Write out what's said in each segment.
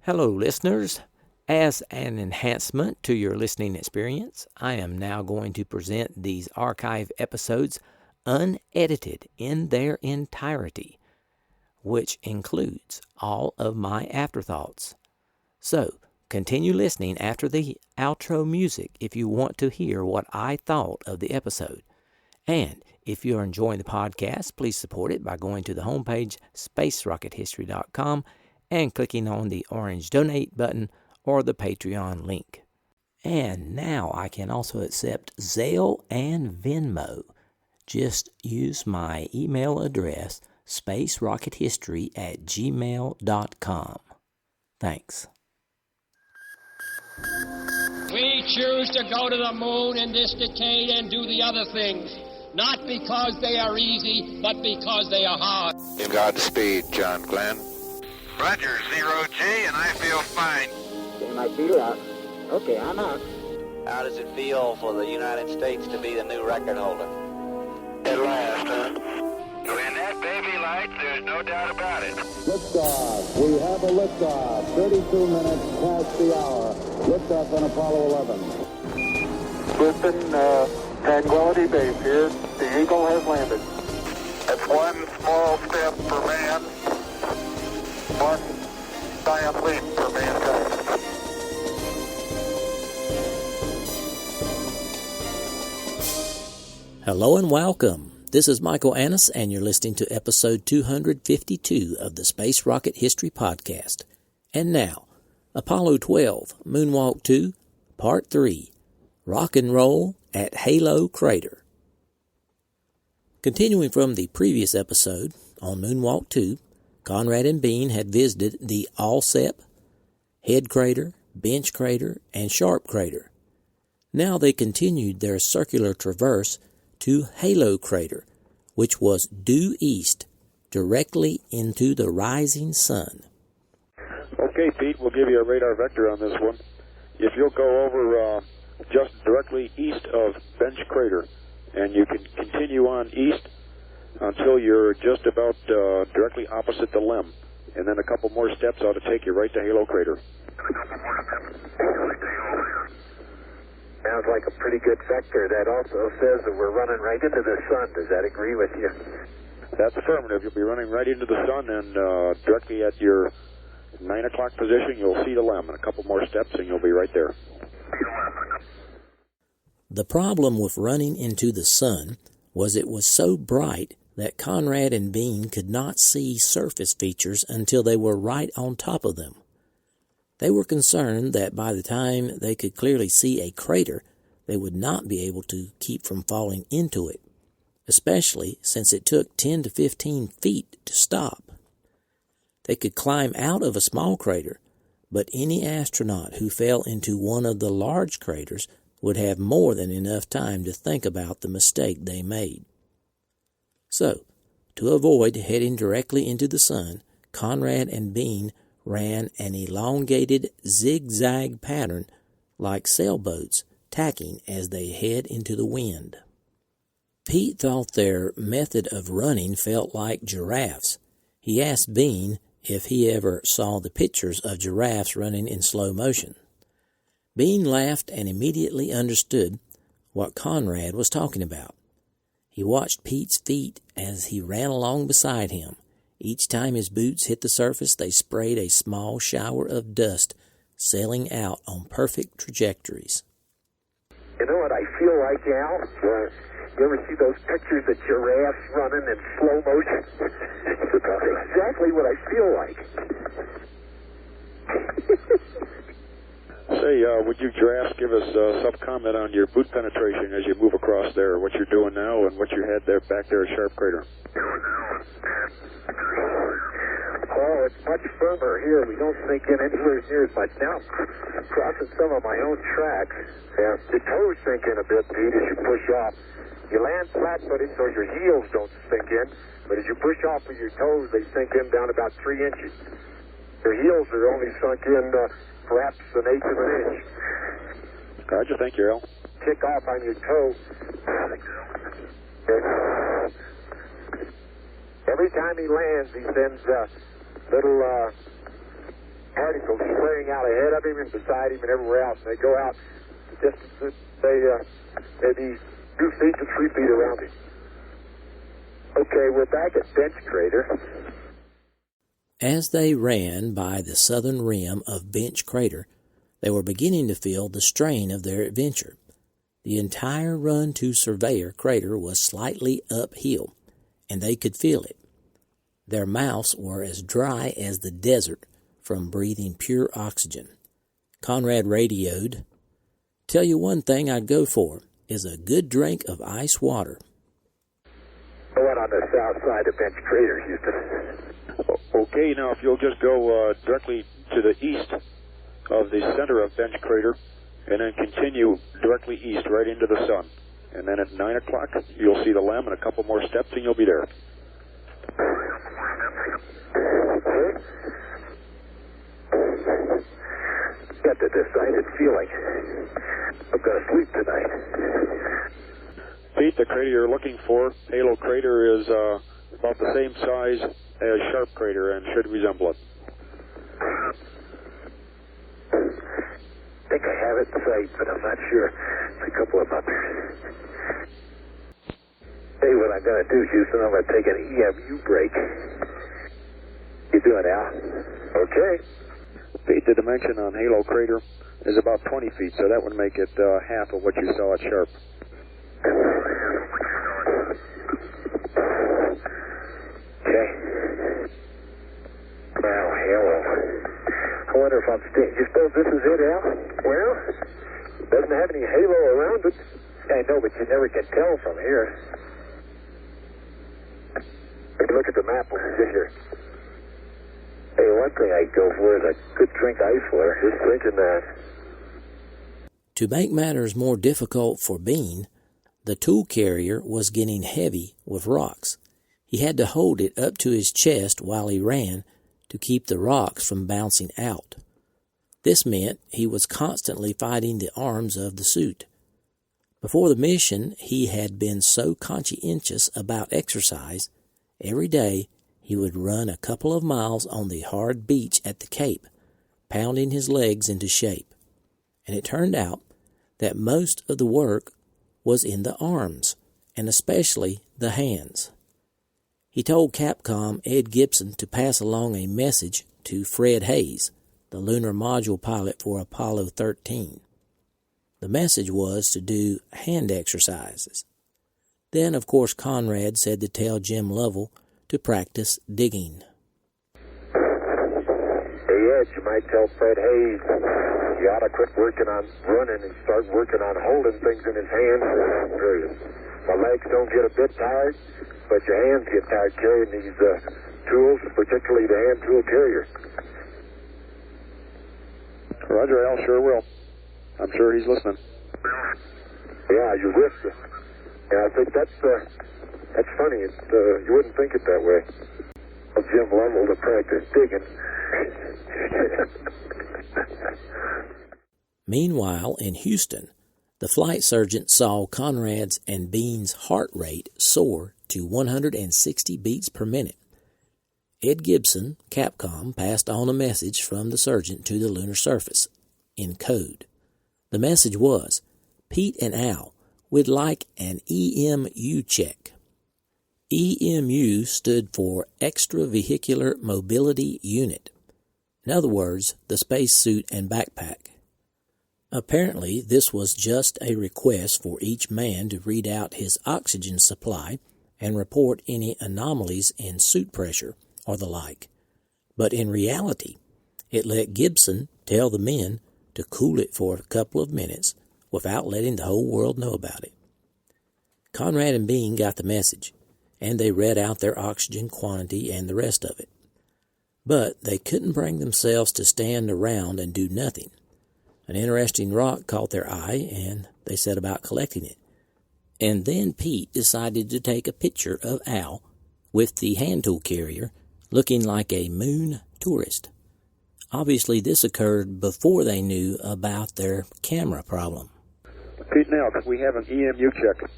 Hello, listeners. As an enhancement to your listening experience, I am now going to present these archive episodes unedited in their entirety, which includes all of my afterthoughts. So, continue listening after the outro music if you want to hear what I thought of the episode. And if you're enjoying the podcast, please support it by going to the homepage, spacerockethistory.com, and clicking on the orange donate button or the Patreon link. And now I can also accept Zelle and Venmo. Just use my email address, spacerockethistory@gmail.com. Thanks. We choose to go to the moon in this decade and do the other things, not because they are easy, but because they are hard. Godspeed, John Glenn. Roger, 0G, and I feel fine. They might feel out. Okay, I'm out. How does it feel for the United States to be the new record holder? At last, huh? When that baby lights, there's no doubt about it. Liftoff. We have a liftoff. 32 minutes past the hour. Liftoff on Apollo 11. Listen, Tranquility Base here. The Eagle has landed. That's one small step for man, one giant leap for mankind. Hello and welcome. This is Michael Annis, and you're listening to episode 252 of the Space Rocket History Podcast. And now, Apollo 12, Moonwalk 2, Part 3, Rock and Roll at Halo Crater. Continuing from the previous episode, on Moonwalk 2, Conrad and Bean had visited the Alsep, Head Crater, Bench Crater, and Sharp Crater. Now they continued their circular traverse to Halo Crater, which was due east, directly into the rising sun. Okay, Pete, we'll give you a radar vector on this one. If you'll go over just directly east of Bench Crater, and you can continue on east until you're just about directly opposite the limb, and then a couple more steps ought to take you right to Halo Crater. Sounds like a pretty good vector. That also says that we're running right into the sun. Does that agree with you? That's affirmative. You'll be running right into the sun, and directly at your 9 o'clock position, you'll see the limb, and a couple more steps, and you'll be right there. The problem with running into the sun was it was so bright that Conrad and Bean could not see surface features until they were right on top of them. They were concerned that by the time they could clearly see a crater, they would not be able to keep from falling into it, especially since it took 10 to 15 feet to stop. They could climb out of a small crater, but any astronaut who fell into one of the large craters would have more than enough time to think about the mistake they made. So, to avoid heading directly into the sun, Conrad and Bean ran an elongated zigzag pattern like sailboats tacking as they head into the wind. Pete thought their method of running felt like giraffes. He asked Bean if he ever saw the pictures of giraffes running in slow motion. Bean laughed and immediately understood what Conrad was talking about. He watched Pete's feet as he ran along beside him. Each time his boots hit the surface, they sprayed a small shower of dust, sailing out on perfect trajectories. You know what I feel like, Al? You ever see those pictures of giraffes running in slow motion? That's exactly what I feel like. Say, would you giraffes give us some comment on your boot penetration as you move across there, what you're doing now and what you had there back there at Sharp Crater? Oh, it's much firmer here. We don't sink in anywhere near as much now. Crossing some of my own tracks. Yeah, the toes sink in a bit, Pete, as you push off. You land flat-footed so your heels don't sink in, but as you push off with your toes, they sink in down about 3 inches. Your heels are only sunk in perhaps an eighth of an inch. Roger, thank you, Al. Kick off on your toe. Every time he lands, he sends little particles flaring out ahead of him and beside him and everywhere else. And they go out the distance, maybe 2 feet to 3 feet around him. Okay, we're back at Bench Crater. As they ran by the southern rim of Bench Crater, they were beginning to feel the strain of their adventure. The entire run to Surveyor Crater was slightly uphill, and they could feel it. Their mouths were as dry as the desert from breathing pure oxygen. Conrad radioed, "Tell you one thing I'd go for, is a good drink of ice water." The one on the south side of Bench Crater, Houston. Okay, now if you'll just go directly to the east of the center of Bench Crater, and then continue directly east right into the sun. And then at 9 o'clock, you'll see the LEM and a couple more steps, and you'll be there. Got the decided feeling I'm going to sleep tonight. Pete, the crater you're looking for, Halo Crater, is about the same size as Sharp Crater and should resemble it. I think I have it in sight, but I'm not sure. It's a couple of others. Hey, what I'm going to do, Houston, I'm going to take an EMU break. You doing, Al? Okay. Pete, the dimension on Halo Crater is about 20 feet, so that would make it half of what you saw at Sharp. Okay. Now, Halo. I wonder if I'm staying. You suppose this is it, Al? Well, it doesn't have any halo around it. I know, but you never can tell from here. Take a look at the map when we sit here. Hey, one thing I'd go for is a good drink ice water. Just thinking that. To make matters more difficult for Bean, the tool carrier was getting heavy with rocks. He had to hold it up to his chest while he ran to keep the rocks from bouncing out. This meant he was constantly fighting the arms of the suit. Before the mission, he had been so conscientious about exercise, every day he would run a couple of miles on the hard beach at the Cape, pounding his legs into shape. And it turned out that most of the work was in the arms, and especially the hands. He told Capcom Ed Gibson to pass along a message to Fred Hayes, the lunar module pilot for Apollo 13. The message was to do hand exercises. Then, of course, Conrad said to tell Jim Lovell to practice digging. Hey, Ed, you might tell Fred Hayes you ought to quit working on running and start working on holding things in his hands. My legs don't get a bit tired, but your hands get tired carrying these tools, particularly the hand tool carrier. Roger, Al sure will. I'm sure he's listening. Yeah, you risked it. Yeah, I think that's funny. You wouldn't think it that way. Well, Jim Lovell to practice digging. Meanwhile, in Houston, the flight surgeon saw Conrad's and Bean's heart rate soar to 160 beats per minute. Ed Gibson, Capcom, passed on a message from the surgeon to the lunar surface, in code. The message was, "Pete and Al, we'd like an EMU check." EMU stood for Extravehicular Mobility Unit. In other words, the spacesuit and backpack. Apparently, this was just a request for each man to read out his oxygen supply and report any anomalies in suit pressure or the like. But in reality, it let Gibson tell the men to cool it for a couple of minutes without letting the whole world know about it. Conrad and Bean got the message, and they read out their oxygen quantity and the rest of it. But they couldn't bring themselves to stand around and do nothing. An interesting rock caught their eye, and they set about collecting it. And then Pete decided to take a picture of Al with the hand tool carrier, looking like a moon tourist. Obviously, this occurred before they knew about their camera problem. Pete, now, we have an EMU check.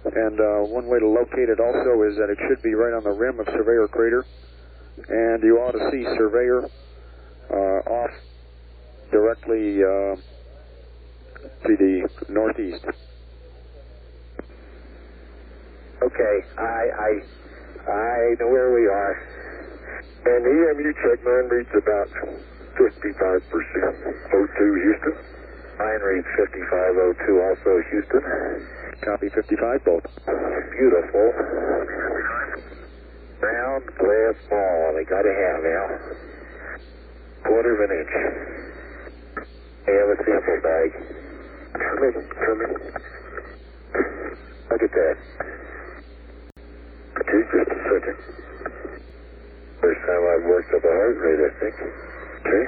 And one way to locate it also is that it should be right on the rim of Surveyor Crater. And you ought to see Surveyor off directly to the northeast. Okay, I know where we are. And the EMU check, mine reads about 55%. O2 Houston. Mine reads 5502 also Houston. Copy 55 both. Beautiful. Round glass ball, they gotta have, Al. Quarter of an inch. They have a sample bag. Come in. Look at that. Okay, just a second. First time I've worked up a heart rate, I think. Okay.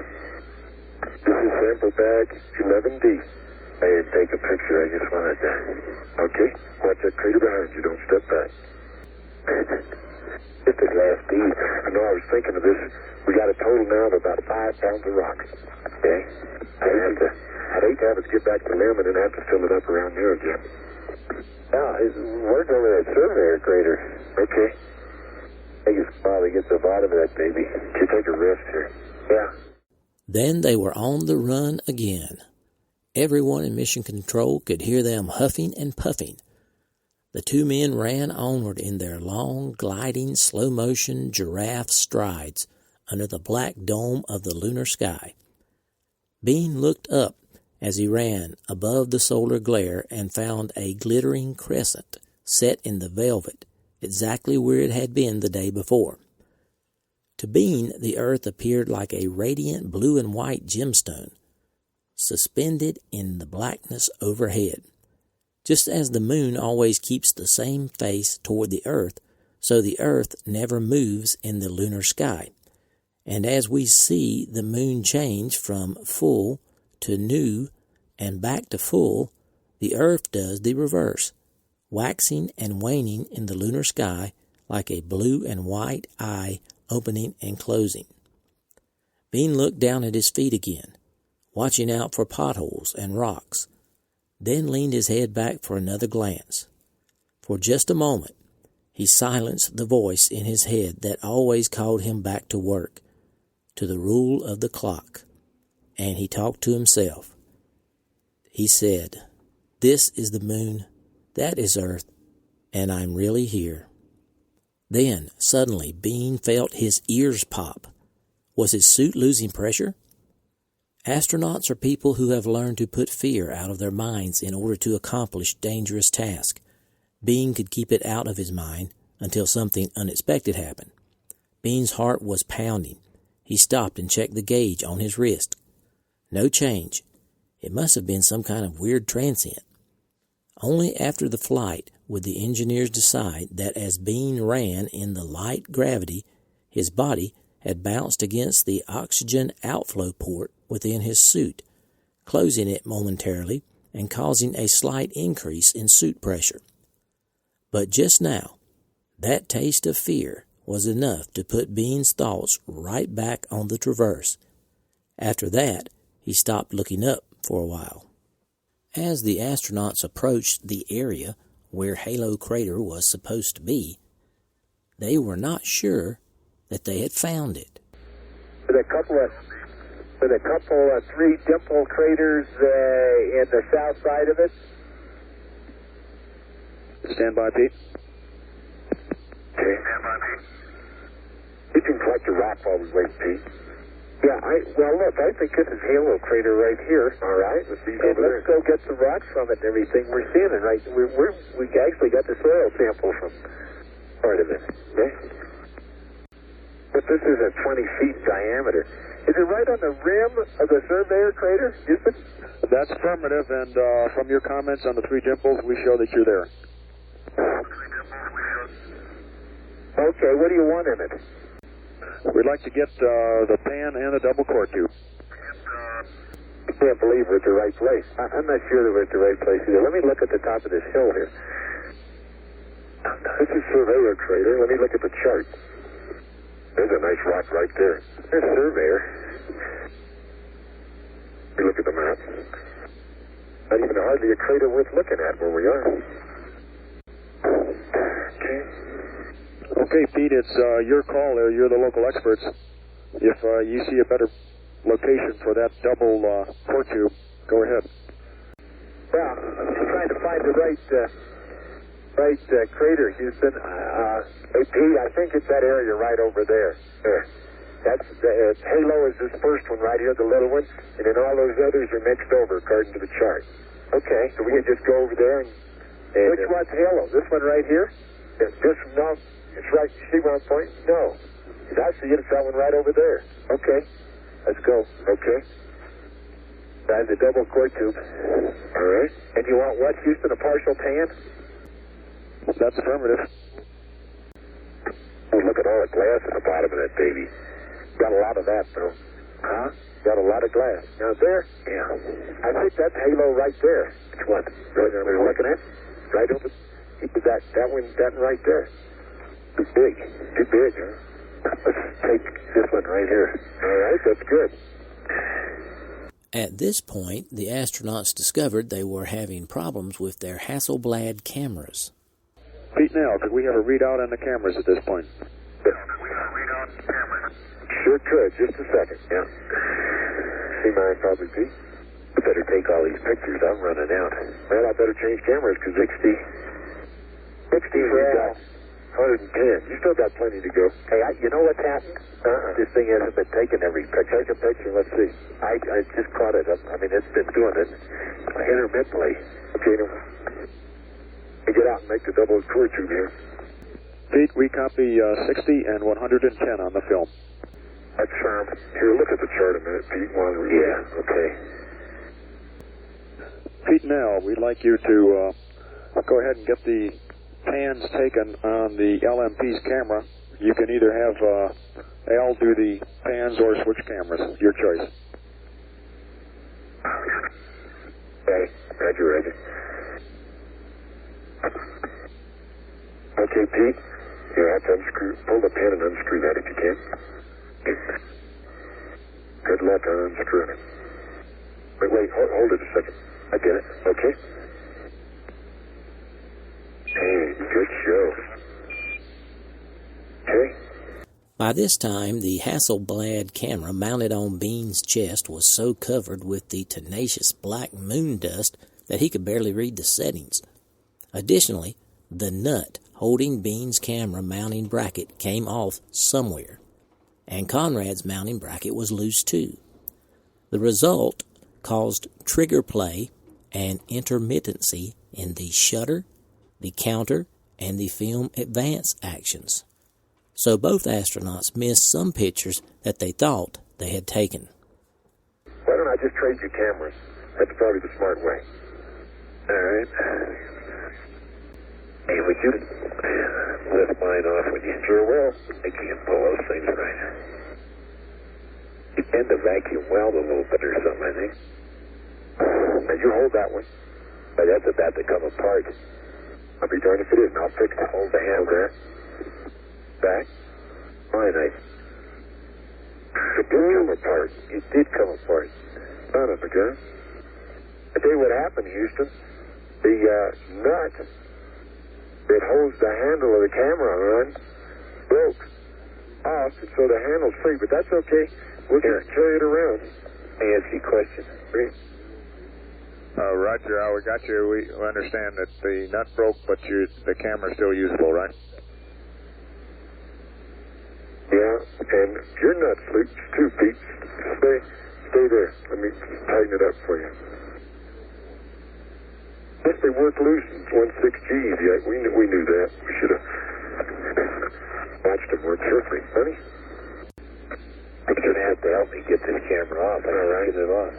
This is sample bag 11D. I didn't take a picture, I just wanted to. Okay, watch that crater behind you, don't step back. Just a glass bead. I know I was thinking of this. We got a total now of about 5 pounds of rock. Okay? I'd hate to have us get back to limb and then have to fill it up around here again. We're over that surveyor crater. Okay. I guess probably get to the bottom of that baby. You take a rest here. Yeah. Then they were on the run again. Everyone in Mission Control could hear them huffing and puffing. The two men ran onward in their long, gliding, slow-motion giraffe strides under the black dome of the lunar sky. Bean looked up as he ran above the solar glare and found a glittering crescent set in the velvet, exactly where it had been the day before. To Bean, the earth appeared like a radiant blue and white gemstone, suspended in the blackness overhead. Just as the moon always keeps the same face toward the earth, so the earth never moves in the lunar sky. And as we see the moon change from full to new and back to full, the earth does the reverse, waxing and waning in the lunar sky like a blue and white eye opening and closing. Bean looked down at his feet again, watching out for potholes and rocks, then leaned his head back for another glance. For just a moment, he silenced the voice in his head that always called him back to work, to the rule of the clock, and he talked to himself. He said, "This is the moon, that is Earth, and I'm really here." Then, suddenly, Bean felt his ears pop. Was his suit losing pressure? Astronauts are people who have learned to put fear out of their minds in order to accomplish dangerous tasks. Bean could keep it out of his mind until something unexpected happened. Bean's heart was pounding. He stopped and checked the gauge on his wrist. No change. It must have been some kind of weird transient. Only after the flight would the engineers decide that as Bean ran in the light gravity, his body had bounced against the oxygen outflow port within his suit, closing it momentarily and causing a slight increase in suit pressure. But just now, that taste of fear was enough to put Bean's thoughts right back on the traverse. After that, he stopped looking up for a while. As the astronauts approached the area where Halo Crater was supposed to be, they were not sure that they had found it. With a couple of three dimple craters in the south side of it. Stand by, Pete. Okay. Stand by, Pete. You can collect the rock while we wait, Pete. Yeah, well, look, I think this is Halo Crater right here. All right, let's go get some rocks from it and everything. We're seeing it right. We actually got the soil sample from part of it. Okay? But this is a 20 feet diameter. Is it right on the rim of the Surveyor Crater, Houston? That's affirmative, and from your comments on the three dimples, we show that you're there. Okay, what do you want in it? We'd like to get the pan and the double core tube. I can't believe we're at the right place. I'm not sure that we're at the right place either. Let me look at the top of this hill here. This is Surveyor Crater. Let me look at the chart. There's a nice rock right there. There's Surveyor. You look at the map. Not even hardly a crater worth looking at where we are. Okay. Okay, Pete, it's your call there. You're the local experts. If you see a better location for that double core tube, go ahead. Yeah, I'm just trying to find the right crater, Houston. Hey, Pete, I think it's that area right over there. There. That's Halo is this first one right here, the little one, and then all those others are mixed over according to the chart. Okay, so we can just go over there and which one's Halo? This one right here? This no, it's right. You see where I'm pointing? No, I see it. It's that one right over there. Okay, let's go. Okay, that's a double core tube. All right, and you want what, Houston? A partial pan? That's affirmative. Oh, look at all the glass at the bottom of that baby. Got a lot of that, though. Huh? Got a lot of glass. Now there? Yeah. I think that's Halo right there. Which one? Right there we're looking at? Right over? That one right there. Too big. Too big, huh? Let's take this one right here. All right, that's good. At this point, the astronauts discovered they were having problems with their Hasselblad cameras. Pete, now, could we have a readout on the cameras at this point? We got a readout on the cameras. Sure could. Just a second. Yeah. See mine probably, Pete. I better take all these pictures. I'm running out. Well, I better change cameras because 60 we got 110. You still got plenty to go. Hey, you know what's happened? This thing hasn't been taking every picture. Take a picture. Let's see. I just caught it. I mean, it's been doing it intermittently. Okay, now, get out and make the double core tube here. Pete, we copy 60 and 110 on the film. That's firm. Here, look at the chart a minute, Pete. Yeah, okay. Pete, now, we'd like you to go ahead and get the pans taken on the LMP's camera. You can either have Al do the pans or switch cameras. Your choice. Okay, Roger. Okay, Pete. You have to pull the pin and unscrew that if you can. Good luck on unscrewing it. Wait, hold it a second. I get it. Okay. Hey, good show. Okay. By this time, the Hasselblad camera mounted on Bean's chest was so covered with the tenacious black moon dust that he could barely read the settings. Additionally, the nut holding Bean's camera mounting bracket came off somewhere, and Conrad's mounting bracket was loose too. The result caused trigger play and intermittency in the shutter, the counter, and the film advance actions. So both astronauts missed some pictures that they thought they had taken. Why don't I just trade you cameras? That's probably the smart way. All right. Hey, would you lift mine off when you sure will? I can't pull those things right. You tend to vacuum weld a little bit or something, I think. Now you hold that one. But that's about to come apart. I'll be darned if it isn't. I'll fix it. Hold the handle there. Back. Fine, it did come apart. It did come apart. Son of a gun. I tell you what happened, Houston. The nut that holds the handle of the camera on broke off, and so the handle's free. But that's okay. We'll just carry it around. Let me ask you a question. Roger, we got you. We understand that the nut broke, but the camera's still usable, right? Yeah, and your nut's loose too, Pete. Stay there. Let me tighten it up for you. Yes, they weren't loose in 1/6Gs yet. We knew that. We should have watched them more carefully. Honey? You're going to have to help me get this camera off. I can't get it off.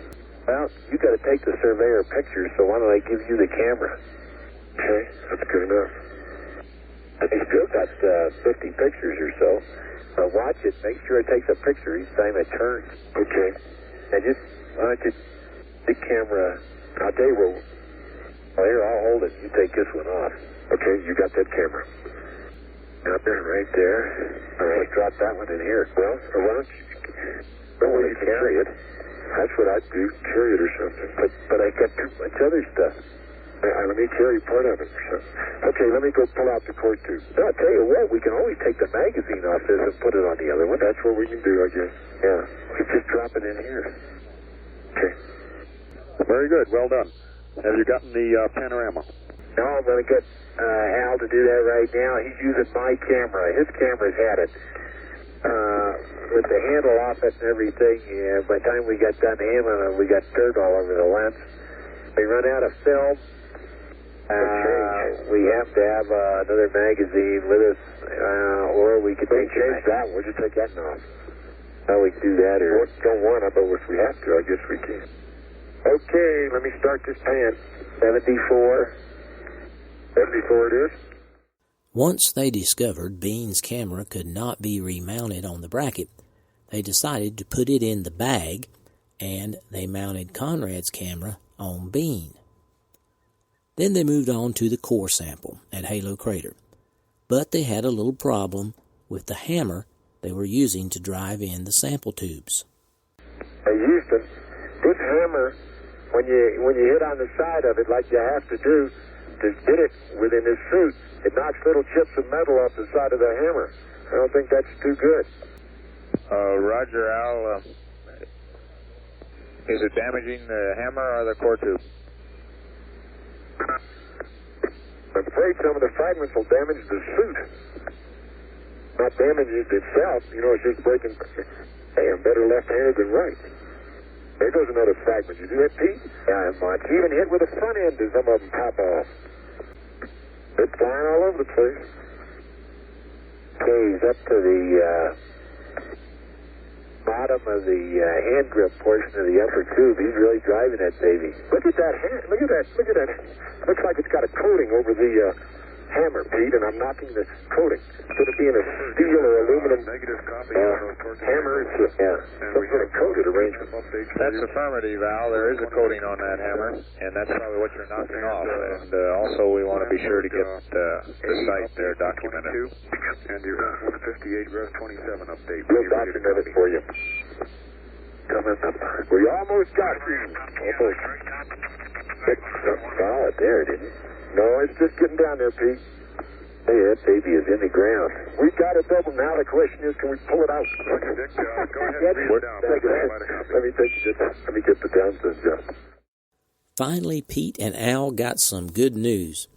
Well, you got to take the surveyor pictures, so why don't I give you the camera? Okay, that's good enough. He's still got 50 pictures or so. Watch it. Make sure it takes a picture each time it turns. Okay. And just, why don't you, the camera, I'll tell you what, well, here, I'll hold it. You take this one off. Okay, you got that camera. Out there, right there. All right, drop that one in here. Well, or why don't you carry it? That's what I'd do, carry it or something. But I got too much other stuff. Let me tell you part of it. Okay, let me go pull out the cord tube. I'll tell you what, we can always take the magazine off this and put it on the other one. That's what we can do, I guess. Yeah, we just drop it in here. Okay. Very good. Well done. Have you gotten the panorama? No, I'm going to get Al to do that right now. He's using my camera. His camera's had it. With the handle off it and everything, by the time we got done handling it, we got dirt all over the lens. We run out of film. We have to have another magazine with us, or we could change that. We'll just take that off. How we can do that, or don't want to, but if we have to, I guess we can. Okay, let me start this pan. 74. 74 it is. Once they discovered Bean's camera could not be remounted on the bracket, they decided to put it in the bag, and they mounted Conrad's camera on Bean. Then they moved on to the core sample at Halo Crater, but they had a little problem with the hammer they were using to drive in the sample tubes. Hey Houston, this hammer, when you hit on the side of it like you have to do to get it within this suit, it knocks little chips of metal off the side of the hammer. I don't think that's too good. Roger, Al. Is it damaging the hammer or the core tube? I'm afraid some of the fragments will damage the suit. Not damage it itself, it's just breaking. Hey, I'm better left-handed than right. There goes another fragment. You do that, Pete? Yeah, much. Even hit with the front end, and some of them pop off. It's flying all over the place. Okay, he's up to the bottom of the hand grip portion of the upper tube. He's really driving that baby. Look at that hand. Look at that. Look at that. Looks like it's got a coating over the hammer, Pete, and I'm knocking the coating. Instead of being a steel or aluminum hammer, it's some sort of coated arrangement. That's affirmative, Al. There is a coating on that hammer, and that's probably what you're knocking off. And also, we want to be sure to get the site there documented. And your 158 Rev 27 update. We'll document it for you. Coming up. We almost got you. Almost. Solid there, didn't it? No, it's just getting down there, Pete. Hey, that baby is in the ground. We got it double. Now the question is, can we pull it out? Go ahead and read it down. Let me get the downstairs job. Finally, Pete and Al got some good news.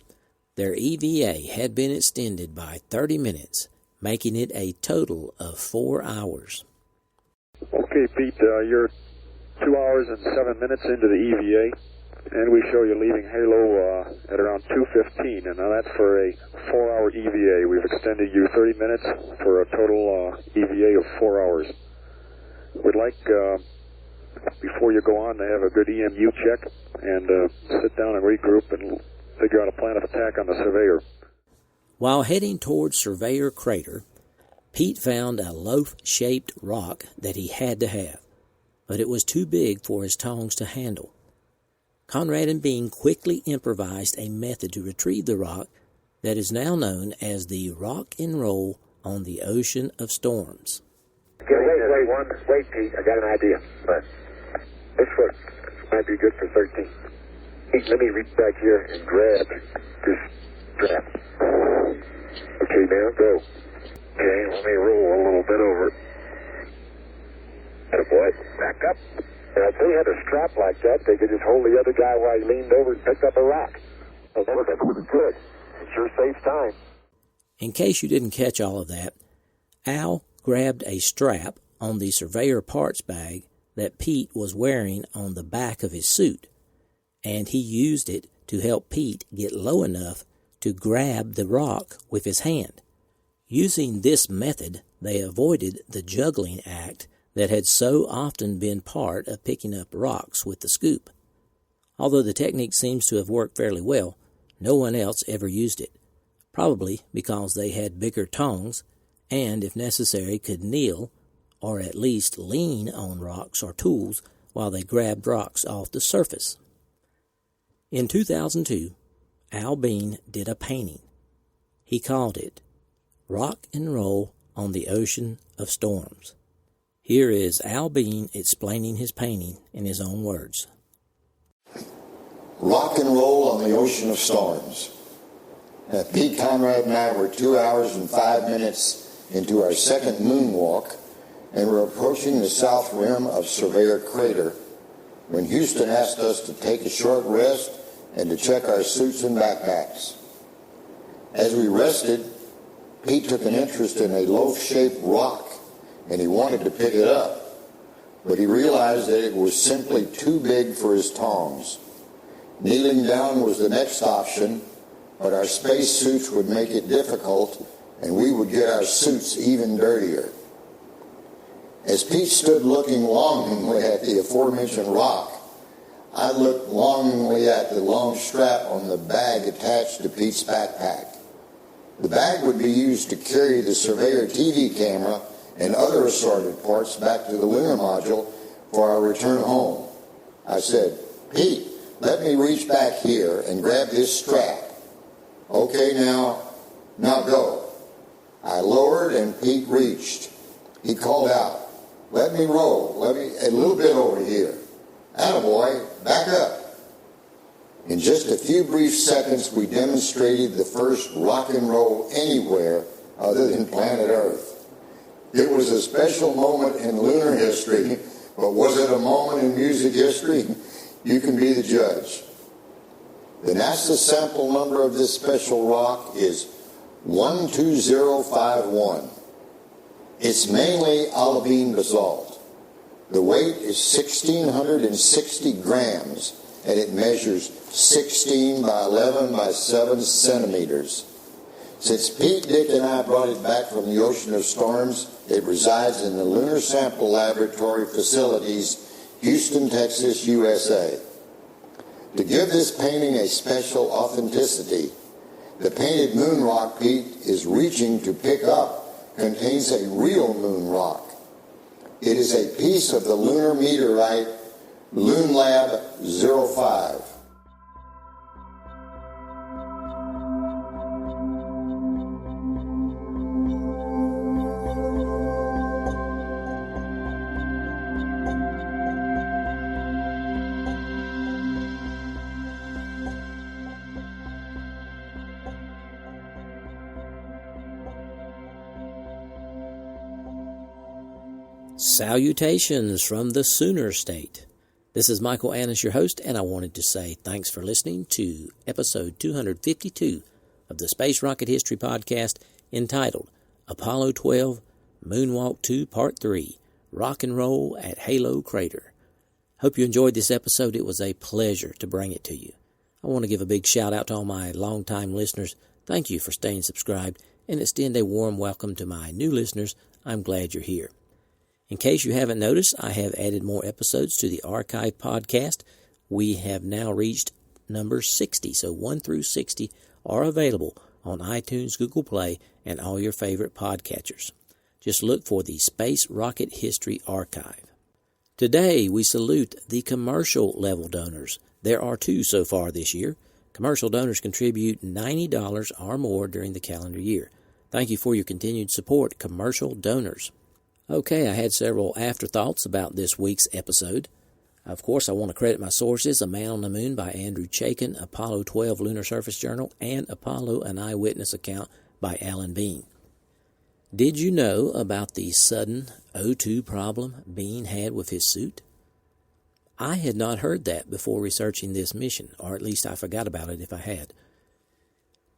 Their EVA had been extended by 30 minutes, making it a total of 4 hours. Okay, Pete, you're 2 hours and 7 minutes into the EVA. And we show you leaving Halo at around 2:15, and now that's for a 4-hour EVA. We've extended you 30 minutes for a total EVA of 4 hours. We'd like, before you go on, to have a good EMU check and sit down and regroup and figure out a plan of attack on the Surveyor. While heading towards Surveyor Crater, Pete found a loaf-shaped rock that he had to have, but it was too big for his tongs to handle. Conrad and Bean quickly improvised a method to retrieve the rock that is now known as the rock and roll on the Ocean of Storms. Okay, wait, Pete, I got an idea. But this foot might be good for 13. Pete, let me reach back here and grab this strap. Okay, now go. Okay, let me roll a little bit over it. Boy, back up. Now, if they had a strap like that, they could just hold the other guy while he leaned over and picked up a rock. Oh, that was good. It sure saves time. In case you didn't catch all of that, Al grabbed a strap on the Surveyor parts bag that Pete was wearing on the back of his suit, and he used it to help Pete get low enough to grab the rock with his hand. Using this method, they avoided the juggling act that had so often been part of picking up rocks with the scoop. Although the technique seems to have worked fairly well, no one else ever used it, probably because they had bigger tongs and, if necessary, could kneel or at least lean on rocks or tools while they grabbed rocks off the surface. In 2002, Al Bean did a painting. He called it Rock and Roll on the Ocean of Storms. Here is Al Bean explaining his painting in his own words. Rock and roll on the ocean of storms. Pete, Conrad, and I were 2 hours and 5 minutes into our second moonwalk, and we're approaching the south rim of Surveyor Crater when Houston asked us to take a short rest and to check our suits and backpacks. As we rested, Pete took an interest in a loaf-shaped rock, and he wanted to pick it up, but he realized that it was simply too big for his tongs. Kneeling down was the next option, but our space suits would make it difficult, and we would get our suits even dirtier. As Pete stood looking longingly at the aforementioned rock, I looked longingly at the long strap on the bag attached to Pete's backpack. The bag would be used to carry the Surveyor TV camera and other assorted parts back to the lunar module for our return home. I said, "Pete, let me reach back here and grab this strap." "Okay, now go." I lowered and Pete reached. He called out, "Let me roll, a little bit over here." "Attaboy, back up." In just a few brief seconds, we demonstrated the first rock and roll anywhere other than planet Earth. It was a special moment in lunar history, but was it a moment in music history? You can be the judge. The NASA sample number of this special rock is 12051. It's mainly olivine basalt. The weight is 1,660 grams, and it measures 16 by 11 by 7 centimeters. Since Pete, Dick, and I brought it back from the ocean of storms, it resides in the Lunar Sample Laboratory facilities, Houston, Texas, USA. To give this painting a special authenticity, the painted moon rock Pete is reaching to pick up contains a real moon rock. It is a piece of the lunar meteorite LoonLab 05. Salutations from the Sooner State. This is Michael Annis, your host, and I wanted to say thanks for listening to episode 252 of the Space Rocket History Podcast entitled Apollo 12 Moonwalk 2 Part 3 Rock and Roll at Halo Crater. Hope you enjoyed this episode. It was a pleasure to bring it to you. I want to give a big shout out to all my longtime listeners. Thank you for staying subscribed and extend a warm welcome to my new listeners. I'm glad you're here. In case you haven't noticed, I have added more episodes to the archive podcast. We have now reached number 60, so 1 through 60 are available on iTunes, Google Play, and all your favorite podcatchers. Just look for the Space Rocket History Archive. Today, we salute the commercial level donors. There are 2 so far this year. Commercial donors contribute $90 or more during the calendar year. Thank you for your continued support, commercial donors. Okay, I had several afterthoughts about this week's episode. Of course, I want to credit my sources, A Man on the Moon by Andrew Chaikin, Apollo 12 Lunar Surface Journal, and Apollo, an Eyewitness Account by Alan Bean. Did you know about the sudden O2 problem Bean had with his suit? I had not heard that before researching this mission, or at least I forgot about it if I had.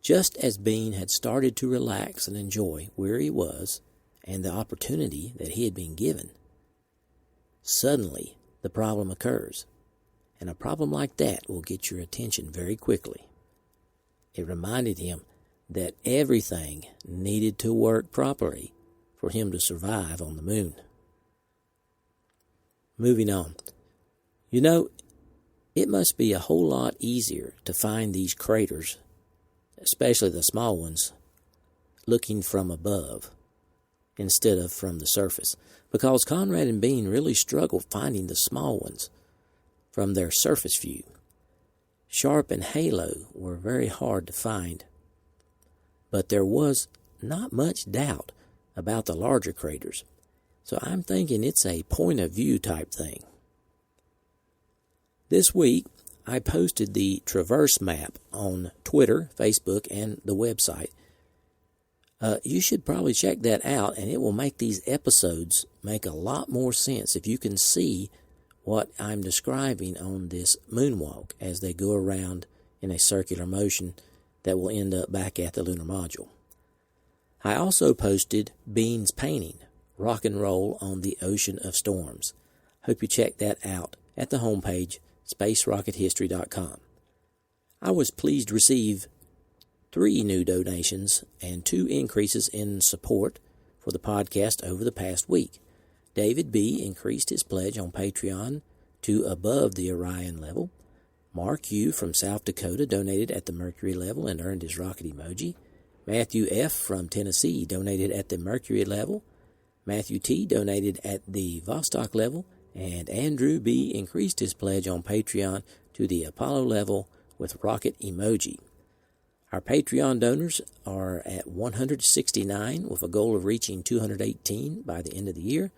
Just as Bean had started to relax and enjoy where he was, and the opportunity that he had been given, suddenly the problem occurs. And a problem like that will get your attention very quickly. It reminded him that everything needed to work properly for him to survive on the moon. Moving on. You know, it must be a whole lot easier to find these craters, especially the small ones, looking from above instead of from the surface, because Conrad and Bean really struggled finding the small ones from their surface view. Sharp and Halo were very hard to find, but there was not much doubt about the larger craters, so I'm thinking it's a point of view type thing. This week, I posted the traverse map on Twitter, Facebook, and the website. You should probably check that out, and it will make these episodes make a lot more sense if you can see what I'm describing on this moonwalk as they go around in a circular motion that will end up back at the lunar module. I also posted Bean's painting, Rock and Roll on the Ocean of Storms. Hope you check that out at the homepage, spacerockethistory.com. I was pleased to receive 3 new donations and 2 increases in support for the podcast over the past week. David B. increased his pledge on Patreon to above the Orion level. Mark U. from South Dakota donated at the Mercury level and earned his rocket emoji. Matthew F. from Tennessee donated at the Mercury level. Matthew T. donated at the Vostok level. And Andrew B. increased his pledge on Patreon to the Apollo level with rocket emoji. Our Patreon donors are at 169 with a goal of reaching 218 by the end of the year.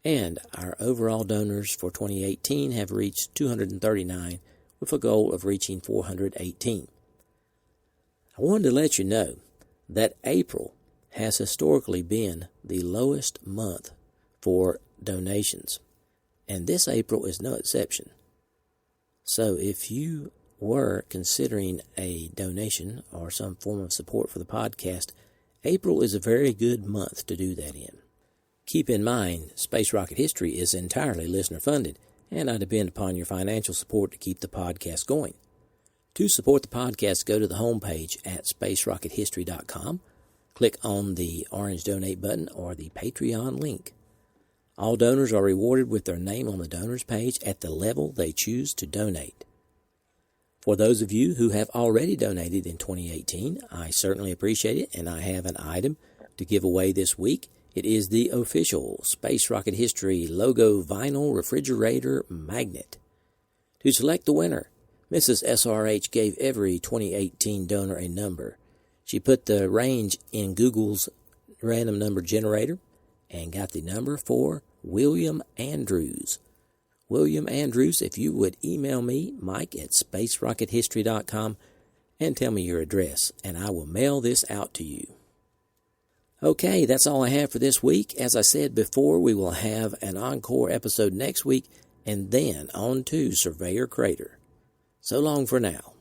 And our overall donors for 2018 have reached 239 with a goal of reaching 418. I wanted to let you know that April has historically been the lowest month for donations, and this April is no exception. So if you were considering a donation or some form of support for the podcast, April is a very good month to do that in. Keep in mind, Space Rocket History is entirely listener-funded, and I depend upon your financial support to keep the podcast going. To support the podcast, go to the homepage at spacerockethistory.com, click on the orange donate button or the Patreon link. All donors are rewarded with their name on the donors page at the level they choose to donate. For those of you who have already donated in 2018, I certainly appreciate it, and I have an item to give away this week. It is the official Space Rocket History logo vinyl refrigerator magnet. To select the winner, Mrs. SRH gave every 2018 donor a number. She put the range in Google's random number generator and got the number for William Andrews. William Andrews, if you would email me, Mike at spacerockethistory.com, and tell me your address, and I will mail this out to you. Okay, that's all I have for this week. As I said before, we will have an encore episode next week, and then on to Surveyor Crater. So long for now.